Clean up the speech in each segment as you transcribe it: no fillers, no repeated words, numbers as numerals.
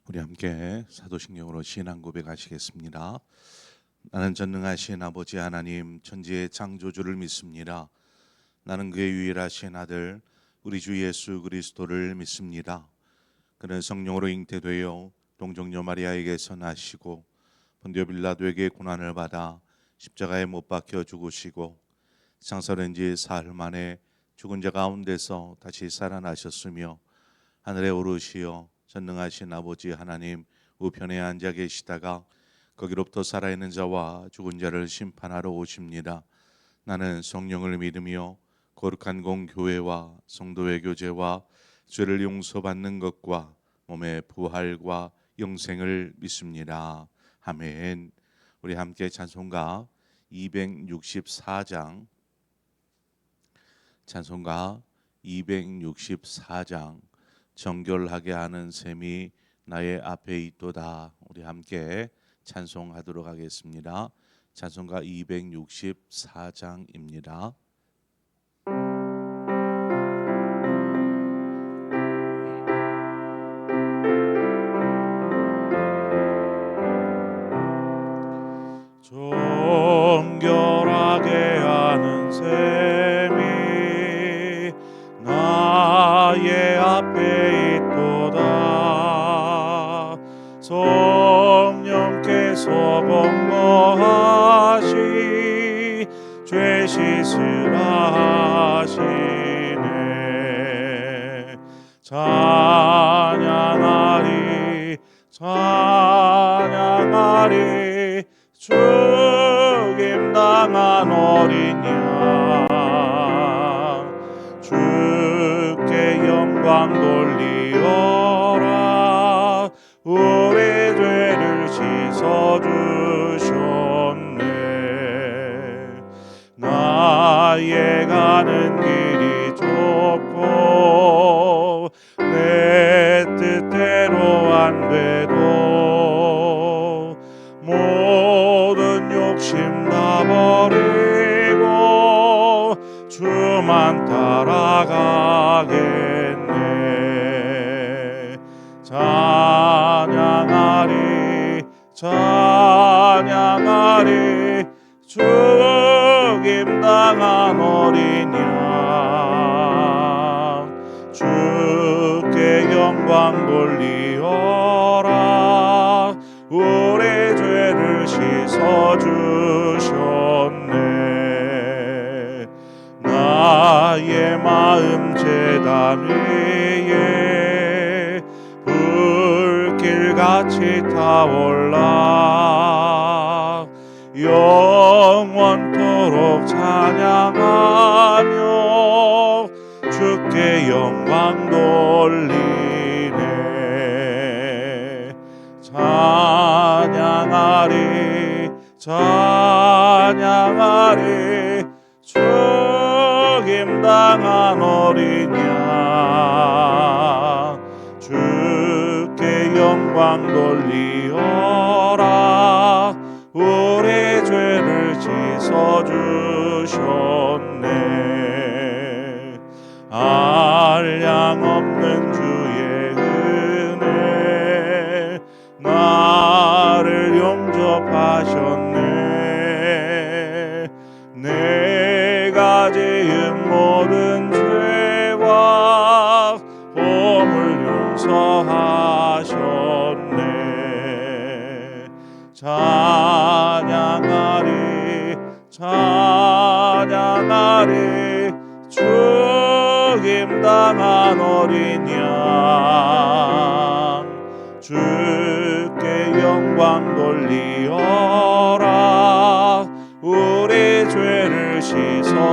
우리 함께 사도신경으로 신앙 고백하시겠습니다. 나는 전능하신 아버지 하나님 천지의 창조주를 믿습니다. 나는 그의 유일하신 아들 우리 주 예수 그리스도를 믿습니다. 그는 성령으로 잉태되어 동정녀 마리아에게서 나시고 본디오 빌라도에게 고난을 받아 십자가에 못 박혀 죽으시고 장사된 지 사흘 만에 죽은 자 가운데서 다시 살아나셨으며 하늘에 오르시어 전능하신 아버지 하나님 우편에 앉아 계시다가 거기로부터 살아있는 자와 죽은 자를 심판하러 오십니다. 나는 성령을 믿으며 거룩한 공교회와 성도의 교제와 죄를 용서받는 것과 몸의 부활과 영생을 믿습니다. 아멘. 우리 함께 찬송가 264장 정결하게 하는 셈이 나의 앞에 있도다. 우리 함께 찬송하도록 하겠습니다. 찬송가 264장입니다. 정결하게 하는 셈이 나의 앞에 있도다. 성령께서 권고하시 죄 씻으라 하시네. 찬양하리 찬양하리 죽임당한 어린 양 주께 영광 돌리어라. 우리 죄를 씻어주셨네. 나의 가는 길이 좁고 내 뜻대로 안 돼도 모든 욕심 다 버리고 주만 따라가겠네. 찬양하리 찬양하리 죽임당한 어린 양 주께 영광 돌리어라. 우리 죄를 씻어주셨네. 나의 마음 제단 위에 불길같이 타올라 영원토록 찬양하며 주께 영광 돌리네. 찬양하리 찬양하리 죽임당한 어린 양 주께 영광 돌리어라. 우리 죄를 씻어주셨네. 한량없는 주의 은혜 나를 용접하셨네. 내가 지은 모든 죄와 허물 용서하셨네. 찬양하리 찬양하리 죽임당한 어린 양 주께 영광 돌리어라. 우리 죄를 씻어주셨네.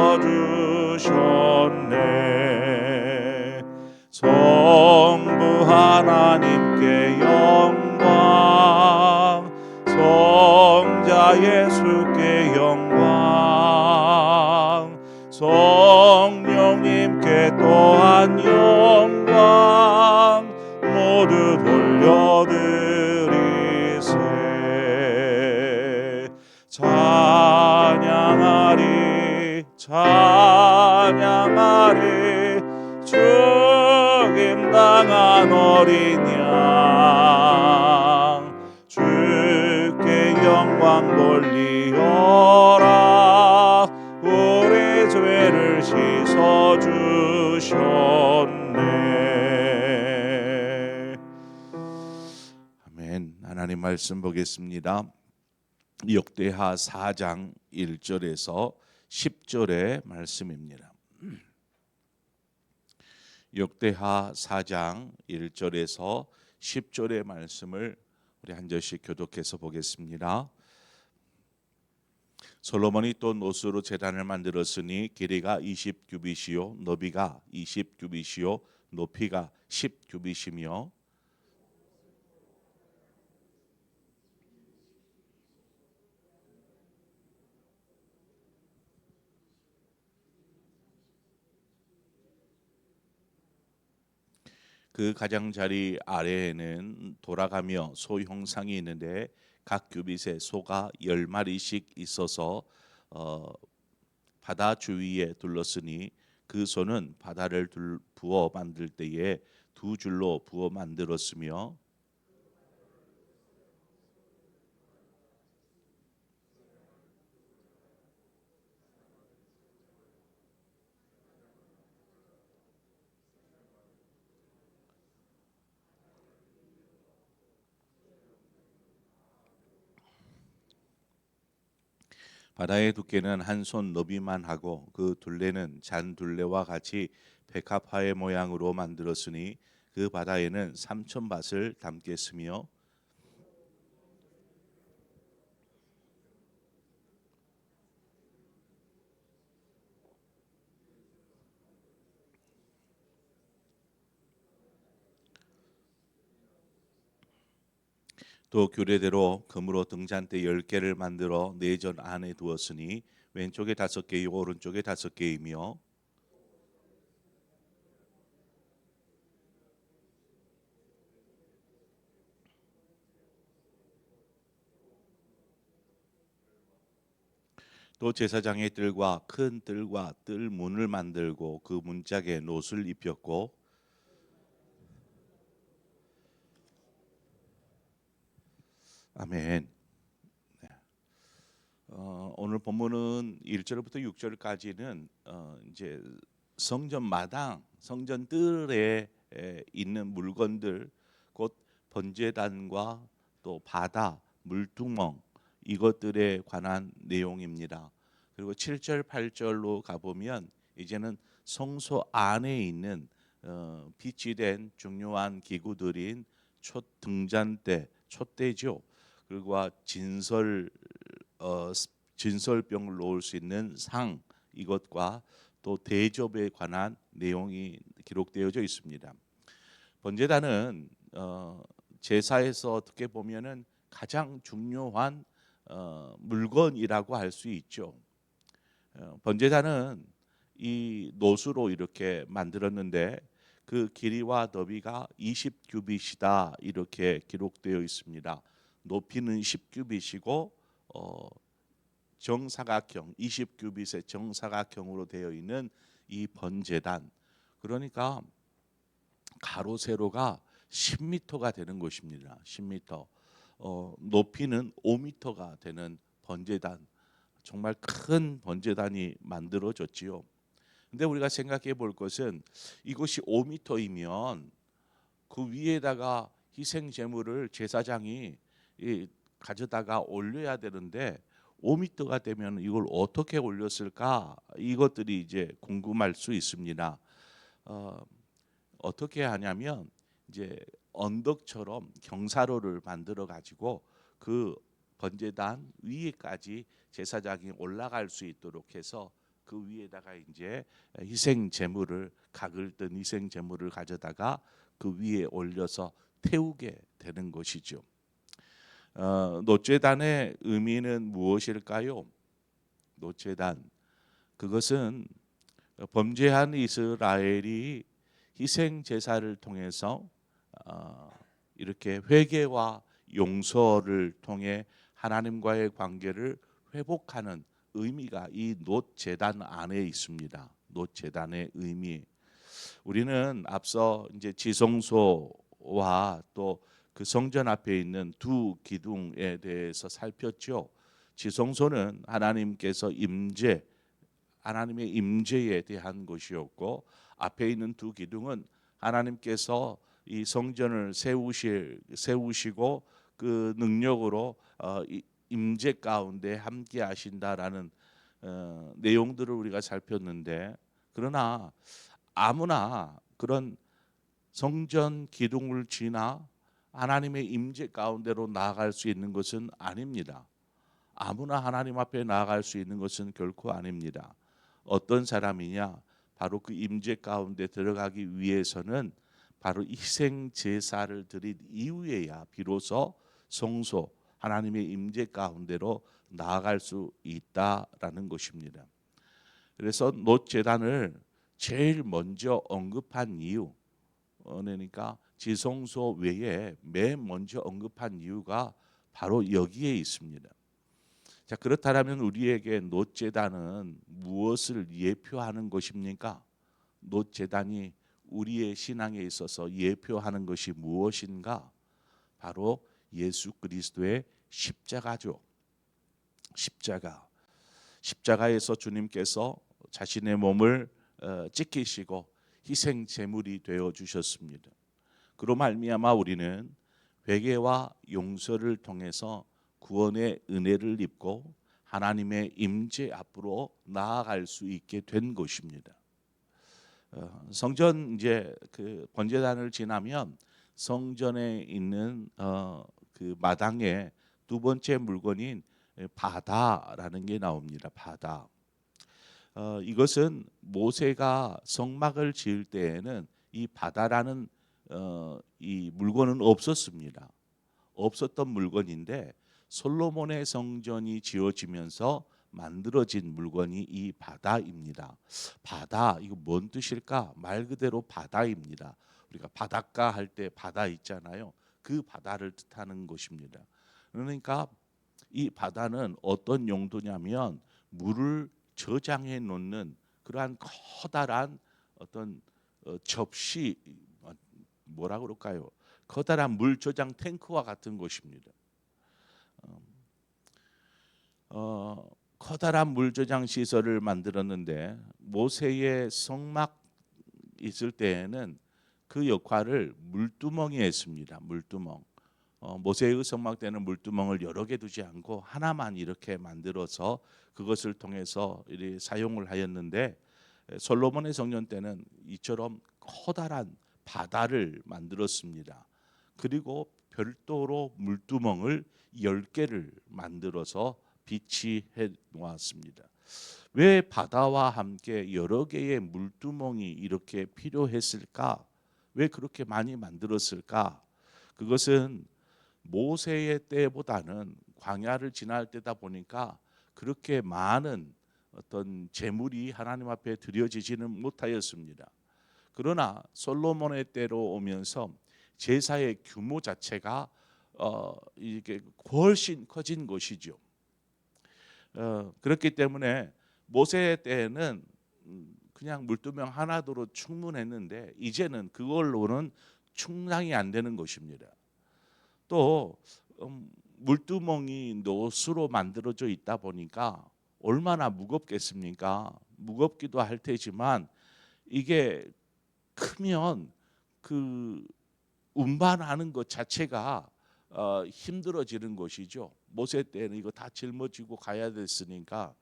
성부 하나님께 영광 성자 예수께 영광 성령님께 또한 영광 모두 돌려드리세. 찬양하리 찬양하리 죽임당한 어린 양 영광 돌리어라. 우리 죄를 씻어 주셨네. 아멘. 하나님 말씀 보겠습니다. 역대하 4장 1절에서 10절의 말씀입니다. 역대하 4장 1절에서 10절의 말씀을 우리 한 절씩 교독해서 보겠습니다. 솔로몬이 또 노스로 제단을 만들었으니 길이가 20규빗이요 너비가 20규빗이요 높이가 10규빗이며 그 가장자리 아래에는 돌아가며 소 형상이 있는데 각 규빗에 소가 10마리씩 있어서 바다 주위에 둘렀으니 그 소는 바다를 부어 만들 때에 두 줄로 부어 만들었으며 바다의 두께는 한 손 너비만 하고 그 둘레는 잔 둘레와 같이 백합화의 모양으로 만들었으니 그 바다에는 3,000밭을 담겠으며 또 규례대로 금으로 등잔대 10개를 만들어 내전 안에 두었으니 왼쪽에 5개이요 오른쪽에 5개이며 또 제사장의 뜰과 큰 뜰과 뜰 문을 만들고 그 문짝에 놋을 입혔고 아멘. 오늘 본문은 1절부터 6절까지는 이제 성전 마당, 성전 뜰에 있는 물건들, 곧 번제단과 또 바다, 물두멍 이것들에 관한 내용입니다. 그리고 7절, 8절로 가보면 이제는 성소 안에 있는 빛이 된 중요한 기구들인 등잔대, 촛대죠. 그리고 진설병을 놓을 수 있는 상 이것과 또 대접에 관한 내용이 기록되어져 있습니다. 번제단은 제사에서 어떻게 보면은 가장 중요한 물건이라고 할 수 있죠. 번제단은 이 놋으로 이렇게 만들었는데 그 길이와 너비가 20규빗이다 이렇게 기록되어 있습니다. 높이는 10규빗이고 정사각형 20규빗의 정사각형으로 되어 있는 이 번제단, 그러니까 가로 세로가 10m가 되는 것입니다. 10m. 높이는 5m가 되는 번제단, 정말 큰 번제단이 만들어졌지요. 근데 우리가 생각해 볼 것은 이것이 5m이면 그 위에다가 희생 제물을 제사장이 가져다가 올려야 되는데 5m가 되면 이걸 어떻게 올렸을까? 이것들이 이제 궁금할 수 있습니다. 어떻게 하냐면 이제 언덕처럼 경사로를 만들어 가지고 그 번제단 위에까지 제사장이 올라갈 수 있도록 해서 그 위에다가 이제 희생 제물을 각을 뜬 희생 제물을 가져다가 그 위에 올려서 태우게 되는 것이죠. 놋제단의 의미는 무엇일까요? 놋제단, 그것은 범죄한 이스라엘이 희생 제사를 통해서 이렇게 회개와 용서를 통해 하나님과의 관계를 회복하는 의미가 이 놋제단 안에 있습니다. 놋제단의 의미. 우리는 앞서 이제 지성소와 또 그 성전 앞에 있는 두 기둥에 대해서 살폈죠. 지성소는 하나님의 임재에 대한 것이었고, 앞에 있는 두 기둥은 하나님께서 이 성전을 세우시고 그 능력으로 임재 가운데 함께 하신다라는 내용들을 우리가 살폈는데, 그러나 아무나 그런 성전 기둥을 지나 하나님의 임재 가운데로 나아갈 수 있는 것은 아닙니다. 아무나 하나님 앞에 나아갈 수 있는 것은 결코 아닙니다. 어떤 사람이냐? 바로 그 임재 가운데 들어가기 위해서는 바로 희생 제사를 드린 이후에야 비로소 성소 하나님의 임재 가운데로 나아갈 수 있다라는 것입니다. 그래서 놋 제단을 제일 먼저 언급한 이유, 그러니까 지성소 외에 맨 먼저 언급한 이유가 바로 여기에 있습니다. 자, 그렇다면 우리에게 놋 제단은 무엇을 예표하는 것입니까? 놋 제단이 우리의 신앙에 있어서 예표하는 것이 무엇인가? 바로 예수 그리스도의 십자가죠. 십자가에서 주님께서 자신의 몸을 찢기시고 희생 제물이 되어 주셨습니다. 그로 말미암아 우리는 회개와 용서를 통해서 구원의 은혜를 입고 하나님의 임재 앞으로 나아갈 수 있게 된 것입니다. 성전 이제 그 번제단을 지나면 성전에 있는 그 마당에 두 번째 물건인 바다라는 게 나옵니다. 바다. 이것은 모세가 성막을 지을 때에는 이 바다라는 이 물건은 없었습니다. 없었던 물건인데 솔로몬의 성전이 지어지면서 만들어진 물건이 이 바다입니다. 바다, 이거 뭔 뜻일까? 말 그대로 바다입니다. 우리가 바닷가 할 때 바다 있잖아요. 그 바다를 뜻하는 것입니다. 그러니까 이 바다는 어떤 용도냐면 물을 저장해 놓는 그러한 커다란 어떤 접시, 뭐라 그럴까요? 커다란 물 저장 탱크와 같은 것입니다. 커다란 물 저장 시설을 만들었는데 모세의 성막 있을 때에는 그 역할을 물두멍이 했습니다. 물두멍. 모세의 성막 때는 물두멍을 여러 개 두지 않고 하나만 이렇게 만들어서 그것을 통해서 이렇게 사용을 하였는데, 솔로몬의 성전 때는 이처럼 커다란 바다를 만들었습니다. 그리고 별도로 물두멍을 10개를 만들어서 비치해 놓았습니다. 왜 바다와 함께 여러 개의 물두멍이 이렇게 필요했을까? 왜 그렇게 많이 만들었을까? 그것은 모세의 때보다는 광야를 지날 때다 보니까 그렇게 많은 어떤 제물이 하나님 앞에 드려지지는 못하였습니다. 그러나 솔로몬의 때로 오면서 제사의 규모 자체가 이게 훨씬 커진 것이죠. 그렇기 때문에 모세의 때에는 그냥 물두멍 하나로 충분했는데 이제는 그걸로는 충당이 안 되는 것입니다. 또 물두멍이 놋으로 만들어져 있다 보니까 얼마나 무겁겠습니까? 무겁기도 할 테지만 이게 크면 그 운반하는 것 자체가 힘들어지는 것이죠. 모세 때는 이거 다 짊어지고 가야 됐으니까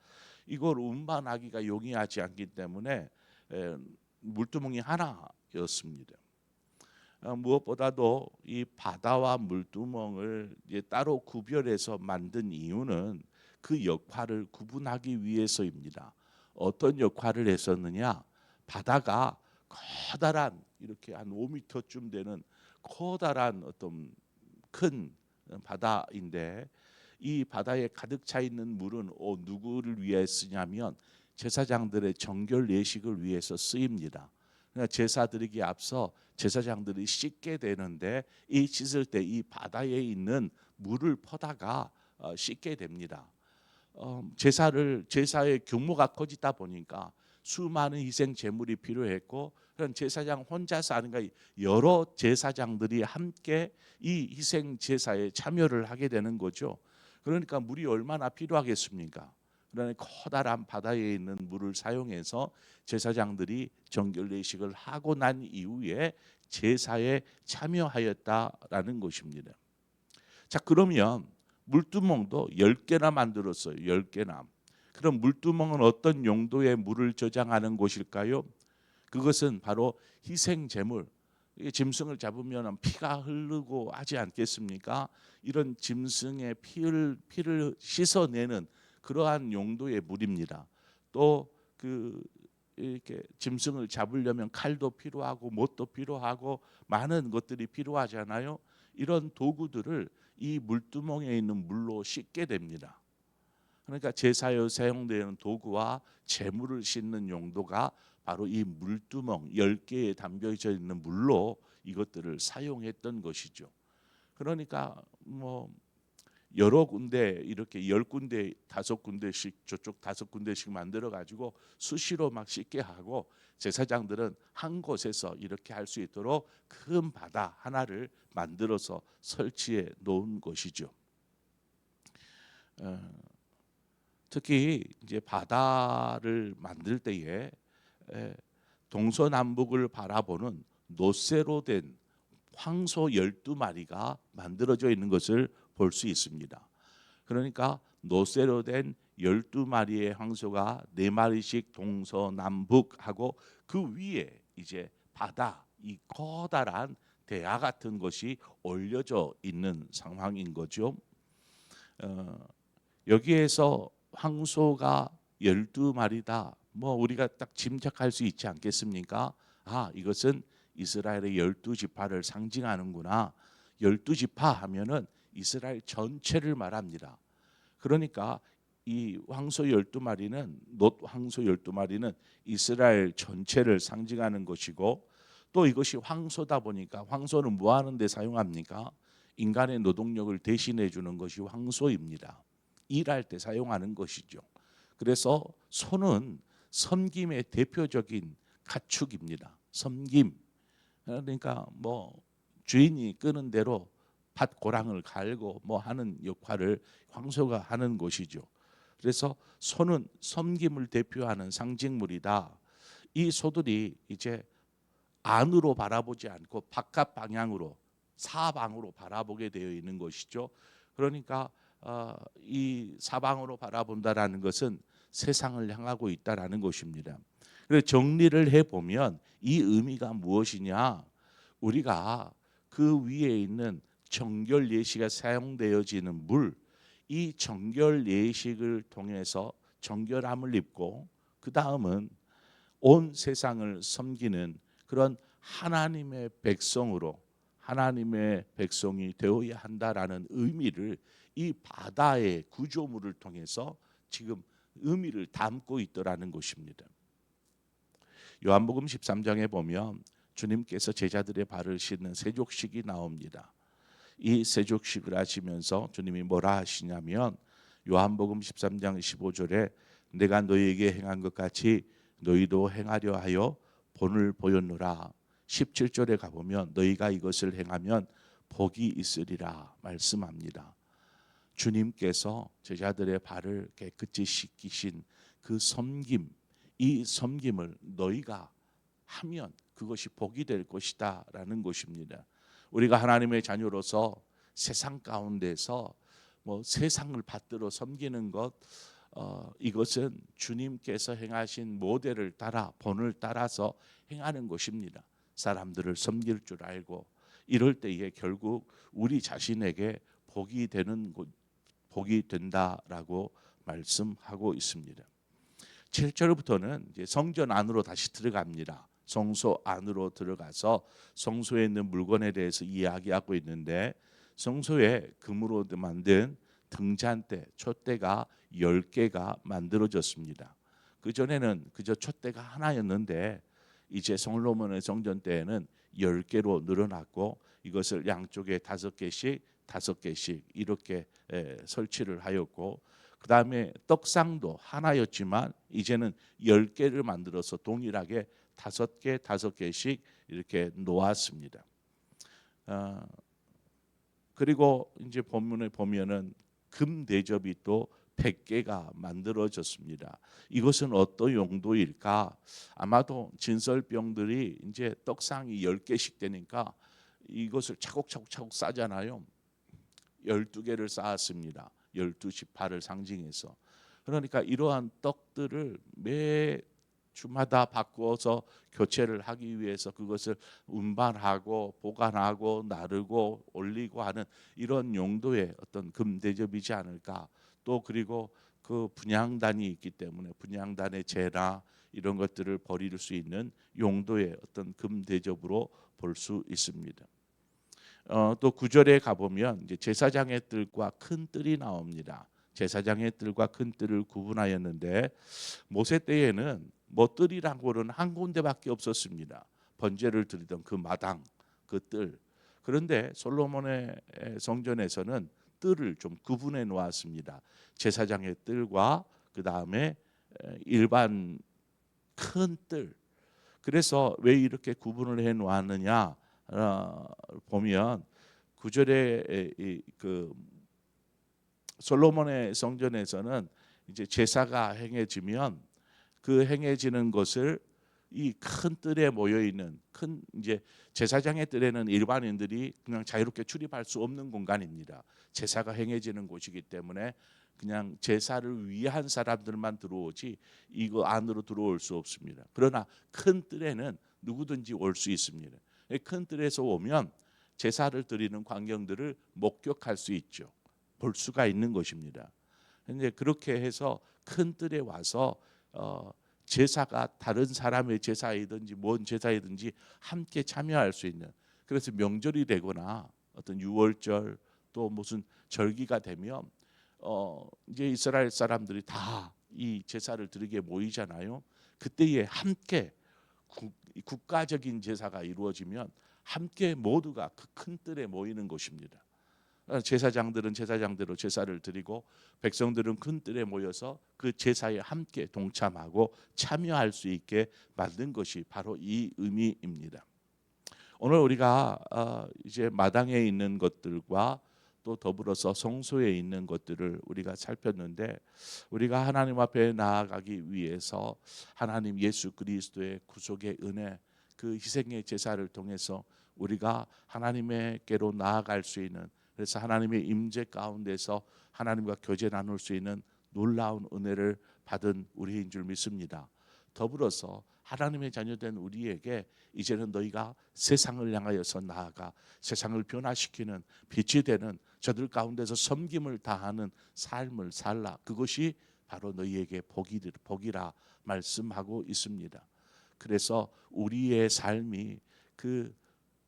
이걸 운반하기가 용이하지 않기 때문에 물두멍이 하나였습니다. 무엇보다도 이 바다와 물두멍을 따로 구별해서 만든 이유는 그 역할을 구분하기 위해서입니다. 어떤 역할을 했었느냐? 바다가 커다란 이렇게 한 5m쯤 되는 커다란 어떤 큰 바다인데, 이 바다에 가득 차 있는 물은 누구를 위해 쓰냐면 제사장들의 정결 예식을 위해서 쓰입니다. 그러니까 제사 드리기에 앞서 제사장들이 씻게 되는데 이 씻을 때 이 바다에 있는 물을 퍼다가 씻게 됩니다. 제사의 규모가 커지다 보니까 수많은 희생 제물이 필요했고, 그런 제사장 혼자서 아닌가 여러 제사장들이 함께 이 희생 제사에 참여를 하게 되는 거죠. 그러니까 물이 얼마나 필요하겠습니까? 그러니까 커다란 바다에 있는 물을 사용해서 제사장들이 정결례식을 하고 난 이후에 제사에 참여하였다라는 것입니다. 자, 그러면 물두멍도 10개나 만들었어요. 10개나. 그럼 물두멍은 어떤 용도의 물을 저장하는 곳일까요? 그것은 바로 희생 제물. 짐승을 잡으면 피가 흐르고 하지 않겠습니까? 이런 짐승의 피를 씻어내는 그러한 용도의 물입니다. 또 이렇게 짐승을 잡으려면 칼도 필요하고 못도 필요하고 많은 것들이 필요하잖아요. 이런 도구들을 이 물두멍에 있는 물로 씻게 됩니다. 그러니까 제사에 사용되는 도구와 제물을 씻는 용도가 바로 이 물두멍 10개에 담겨져 있는 물로 이것들을 사용했던 것이죠. 그러니까 여러 군데 이렇게 10군데 5군데씩 저쪽 5군데씩 만들어 가지고 수시로 막 씻게 하고, 제사장들은 한 곳에서 이렇게 할 수 있도록 큰 바다 하나를 만들어서 설치해 놓은 것이죠. 특히 이제 바다를 만들 때에 동서남북을 바라보는 노쇠로 된 황소 12마리가 만들어져 있는 것을 볼 수 있습니다. 그러니까 노쇠로 된 12마리의 황소가 4마리씩 동서남북하고 그 위에 이제 바다, 이 커다란 대야 같은 것이 올려져 있는 상황인 거죠. 여기에서 황소가 12마리다. 우리가 딱 짐작할 수 있지 않겠습니까? 이것은 이스라엘의 12지파를 상징하는구나. 12지파 하면은 이스라엘 전체를 말합니다. 그러니까 이 황소 12마리는 놋 황소 12마리는 이스라엘 전체를 상징하는 것이고, 또 이것이 황소다 보니까 황소는 뭐 하는 데 사용합니까? 인간의 노동력을 대신해 주는 것이 황소입니다. 일할 때 사용하는 것이죠. 그래서 소는 섬김의 대표적인 가축입니다. 섬김. 그러니까 주인이 끄는 대로 밭 고랑을 갈고 하는 역할을 황소가 하는 것이죠. 그래서 소는 섬김을 대표하는 상징물이다. 이 소들이 이제 안으로 바라보지 않고 바깥 방향으로 사방으로 바라보게 되어 있는 것이죠. 그러니까 이 사방으로 바라본다라는 것은 세상을 향하고 있다라는 것입니다. 그래서 정리를 해보면 이 의미가 무엇이냐? 우리가 그 위에 있는 정결 예식에 사용되어지는 물, 이 정결 예식을 통해서 정결함을 입고 그 다음은 온 세상을 섬기는 그런 하나님의 백성으로, 하나님의 백성이 되어야 한다라는 의미를 이 바다의 구조물을 통해서 지금 의미를 담고 있더라는 것입니다. 요한복음 13장에 보면 주님께서 제자들의 발을 씻는 세족식이 나옵니다. 이 세족식을 하시면서 주님이 뭐라 하시냐면 요한복음 13장 15절에 내가 너희에게 행한 것 같이 너희도 행하려 하여 본을 보였노라. 17절에 가보면 너희가 이것을 행하면 복이 있으리라 말씀합니다. 주님께서 제자들의 발을 깨끗이 씻기신 그 섬김, 이 섬김을 너희가 하면 그것이 복이 될 것이다 라는 것입니다. 우리가 하나님의 자녀로서 세상 가운데서 세상을 받들어 섬기는 것, 이것은 주님께서 행하신 모델을 따라 본을 따라서 행하는 것입니다. 사람들을 섬길 줄 알고 이럴 때에 결국 우리 자신에게 복이 된다라고 말씀하고 있습니다. 7절부터는 이제 성전 안으로 다시 들어갑니다. 성소 안으로 들어가서 성소에 있는 물건에 대해서 이야기하고 있는데, 성소에 금으로 만든 등잔대, 촛대가 10개가 만들어졌습니다. 그전에는 그저 촛대가 하나였는데 이제 솔로몬의 성전 때에는 10개로 늘어났고, 이것을 양쪽에 5개씩 이렇게 설치를 하였고, 그 다음에 떡상도 하나였지만 이제는 10개를 만들어서 동일하게 5개, 5개씩 이렇게 놓았습니다. 그리고 이제 본문에 보면은 금 대접이 또 100개가 만들어졌습니다. 이것은 어떤 용도일까? 아마도 진설병들이 이제 떡상이 10개씩 되니까 이것을 차곡차곡 싸잖아요. 12개를 쌓았습니다. 12지파를 상징해서. 그러니까 이러한 떡들을 매 주마다 바꾸어서 교체를 하기 위해서 그것을 운반하고 보관하고 나르고 올리고 하는 이런 용도의 어떤 금대접이지 않을까. 또 그리고 그 분향단이 있기 때문에 분향단의 재나 이런 것들을 버릴 수 있는 용도의 어떤 금대접으로 볼 수 있습니다. 또 9절에 가보면 이제 제사장의 뜰과 큰 뜰이 나옵니다. 제사장의 뜰과 큰 뜰을 구분하였는데 모세 때에는 뭐 뜰이라고는 한 군데밖에 없었습니다. 번제를 드리던 그 마당, 그 뜰. 그런데 솔로몬의 성전에서는 뜰을 좀 구분해 놓았습니다. 제사장의 뜰과 그 다음에 일반 큰 뜰. 그래서 왜 이렇게 구분을 해 놓았느냐 보면 9절에 그 솔로몬의 성전에서는 이제 제사가 행해지면 그 행해지는 것을 이 큰 뜰에 모여 있는 큰 이제 제사장의 뜰에는 일반인들이 그냥 자유롭게 출입할 수 없는 공간입니다. 제사가 행해지는 곳이기 때문에 그냥 제사를 위한 사람들만 들어오지 이거 안으로 들어올 수 없습니다. 그러나 큰 뜰에는 누구든지 올 수 있습니다. 큰 뜰에서 오면 제사를 드리는 광경들을 목격할 수 있죠. 볼 수가 있는 것입니다. 근데 그렇게 해서 큰 뜰에 와서 제사가 다른 사람의 제사이든지 뭔 제사이든지 함께 참여할 수 있는, 그래서 명절이 되거나 어떤 유월절 또 무슨 절기가 되면 이제 이스라엘 사람들이 다 이 제사를 드리게 모이잖아요. 그때에 함께 국가적인 제사가 이루어지면 함께 모두가 그 큰 뜰에 모이는 것입니다. 제사장들은 제사장대로 제사를 드리고 백성들은 큰 뜰에 모여서 그 제사에 함께 동참하고 참여할 수 있게 만든 것이 바로 이 의미입니다. 오늘 우리가 이제 마당에 있는 것들과 또 더불어서 성소에 있는 것들을 우리가 살폈는데, 우리가 하나님 앞에 나아가기 위해서 하나님 예수 그리스도의 구속의 은혜, 그 희생의 제사를 통해서 우리가 하나님께로 나아갈 수 있는, 그래서 하나님의 임재 가운데서 하나님과 교제 나눌 수 있는 놀라운 은혜를 받은 우리인 줄 믿습니다. 더불어서 하나님의 자녀된 우리에게 이제는 너희가 세상을 향하여서 나아가 세상을 변화시키는 빛이 되는 저들 가운데서 섬김을 다하는 삶을 살라. 그것이 바로 너희에게 복이라 말씀하고 있습니다. 그래서 우리의 삶이 그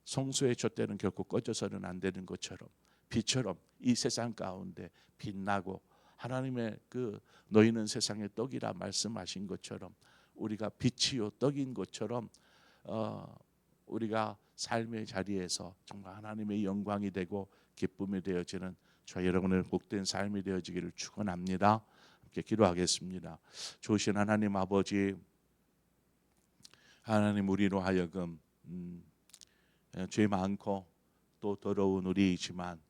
성소의 촛대는 결코 꺼져서는 안 되는 것처럼 빛처럼 이 세상 가운데 빛나고, 하나님의 그 너희는 세상의 떡이라 말씀하신 것처럼 우리가 빛이요 떡인 것처럼 우리가 삶의 자리에서 정말 하나님의 영광이 되고 기쁨이 되어지는 저와 여러분의 복된 삶이 되어지기를 축원합니다. 함께 기도하겠습니다. 좋으신 하나님 아버지, 하나님 우리로 하여금 죄 많고 또 더러운 우리이지만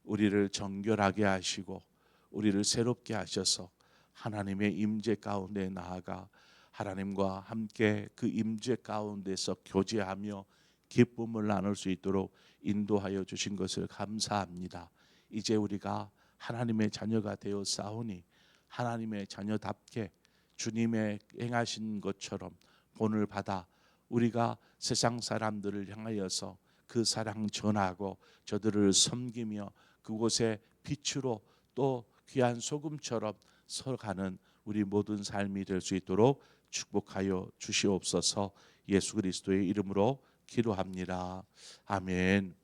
우리를 정결하게 하시고 우리를 새롭게 하셔서 하나님의 임재 가운데 나아가 하나님과 함께 그 임재 가운데서 교제하며 기쁨을 나눌 수 있도록 인도하여 주신 것을 감사합니다. 이제 우리가 하나님의 자녀가 되어 싸우니 하나님의 자녀답게 주님의 행하신 것처럼 본을 받아 우리가 세상 사람들을 향하여서 그 사랑 전하고 저들을 섬기며 그곳에 빛으로 또 귀한 소금처럼 서가는 우리 모든 삶이 될 수 있도록 축복하여 주시옵소서. 예수 그리스도의 이름으로 기도합니다. 아멘.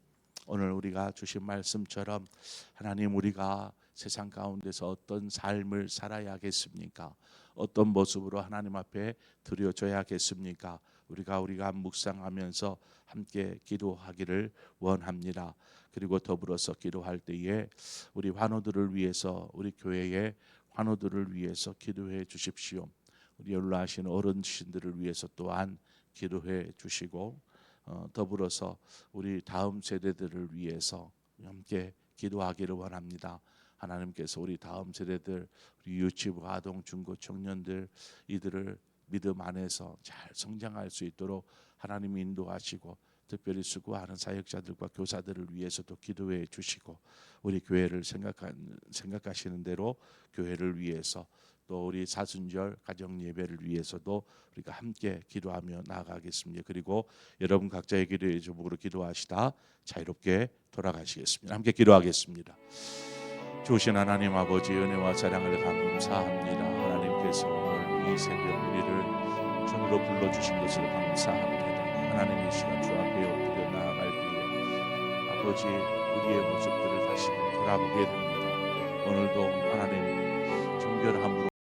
오늘 우리가 주신 말씀처럼 하나님, 우리가 세상 가운데서 어떤 삶을 살아야겠습니까? 어떤 모습으로 하나님 앞에 드려져야겠습니까? 우리가 묵상하면서 함께 기도하기를 원합니다. 그리고 더불어서 기도할 때에 우리 환우들을 위해서 우리 교회에 환우들을 위해서 기도해 주십시오. 우리 연로하신 어르신들을 위해서 또한 기도해 주시고 더불어서 우리 다음 세대들을 위해서 함께 기도하기를 원합니다. 하나님께서 우리 다음 세대들, 우리 유치부, 아동, 중고, 청년들 이들을 믿음 안에서 잘 성장할 수 있도록 하나님이 인도하시고 특별히 수고하는 사역자들과 교사들을 위해서도 기도해 주시고 우리 교회를 생각하시는 대로 교회를 위해서 또 우리 사순절 가정 예배를 위해서도 우리가 함께 기도하며 나아가겠습니다. 그리고 여러분 각자의 기도의 제목으로 기도하시다 자유롭게 돌아가시겠습니다. 함께 기도하겠습니다. 주신 하나님 아버지 은혜와 사랑을 감사합니다. 하나님께서 오늘 이 새벽 우리를 주님으로 불러주신 것을 감사합니다. 하나님의 시간 주 앞에 엎드려 나아갈 때에 아버지 우리의 모습들을 다시 돌아보게 됩니다. 오늘도 하나님 정결함으로